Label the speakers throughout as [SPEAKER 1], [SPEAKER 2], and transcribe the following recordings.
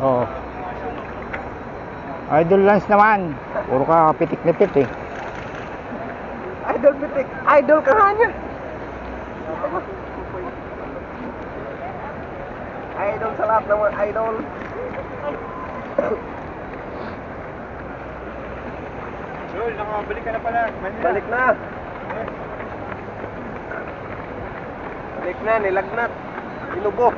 [SPEAKER 1] Oo. Idol Lance naman. Puro ka pitik-nipit eh.
[SPEAKER 2] Idol pitik. Idol ka nga niya. Idol sa lahat naman. Idol.
[SPEAKER 3] Joel, nakabalik ka na pala. Manila.
[SPEAKER 2] Balik na. Balik na, nilagnat. Inubo. Oh.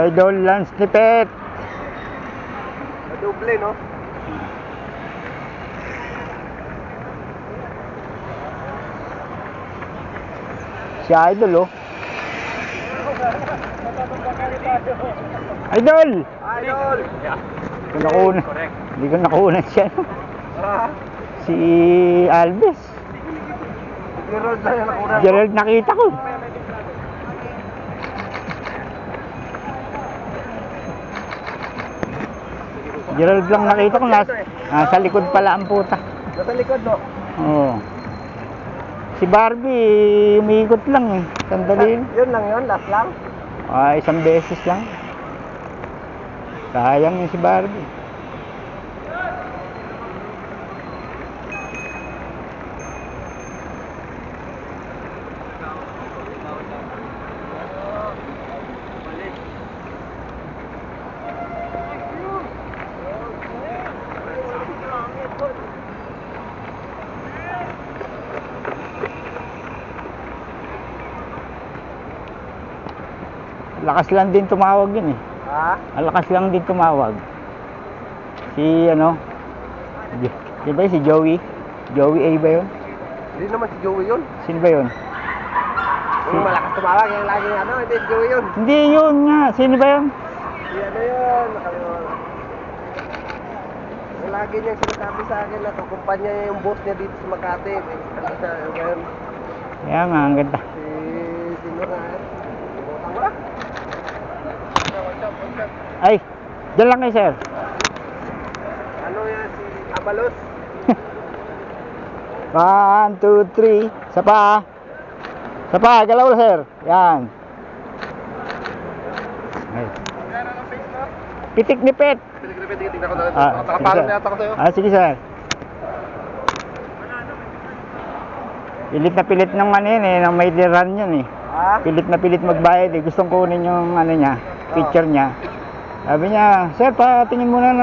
[SPEAKER 1] Idol Lance Nipet.
[SPEAKER 2] Double, no?
[SPEAKER 1] Si Idol oh. Idol!
[SPEAKER 2] Idol!
[SPEAKER 1] Hindi ko nakuha. Hindi ko nakuha siya.
[SPEAKER 2] Ah,
[SPEAKER 1] Si Alves.
[SPEAKER 2] Gerald lang yung nakunan.
[SPEAKER 1] Gerald nakita ko. Gerald lang nakita ko. Nasa likod pala ang puta.
[SPEAKER 2] Nasa likod, no?
[SPEAKER 1] Oo. Si Barbie, umiikot lang eh. Sandali.
[SPEAKER 2] Yun lang yun, last lang.
[SPEAKER 1] Isang beses lang. Sayang yung si Barbie. Lakas lang din tumawag yun eh.
[SPEAKER 2] Ha?
[SPEAKER 1] Lakas lang din tumawag. Si ano? Di ba yun? Si Joey? Joey A ba yun?
[SPEAKER 2] Hindi naman si Joey yun.
[SPEAKER 1] Sino ba yun?
[SPEAKER 2] Yung malakas tumawag, yung laging ano, hindi si Joey yun.
[SPEAKER 1] Hindi yun nga. Sino ba yun?
[SPEAKER 2] Si ano yun, nakalimutan. Yung lagi niyang sinasabi sa akin na kumpanya niya yung boss niya dito sa Makati. Ano siya, yung ngayon.
[SPEAKER 1] Kaya nga, ang ganda.
[SPEAKER 2] Sino na eh? Butang mo na.
[SPEAKER 1] Ay, dyan lang kayo sir.
[SPEAKER 2] Ano yan, si Abalos?
[SPEAKER 1] 1, 2, 3. Sa pa. Sa pa, galaw na sir. Yan. Ay. Pitik nipet.
[SPEAKER 2] Tignan ko na.
[SPEAKER 1] Sige,
[SPEAKER 2] Nakapalam
[SPEAKER 1] sir.
[SPEAKER 2] na yata ko sa'yo.
[SPEAKER 1] Sige sir. Pilit na pilit ng ano yun eh, ng may run yun eh.
[SPEAKER 2] Ha?
[SPEAKER 1] Pilit na pilit magbayad eh. Gustong kunin yung ano niya, picture niya. Sabi niya, sir, patingin muna ng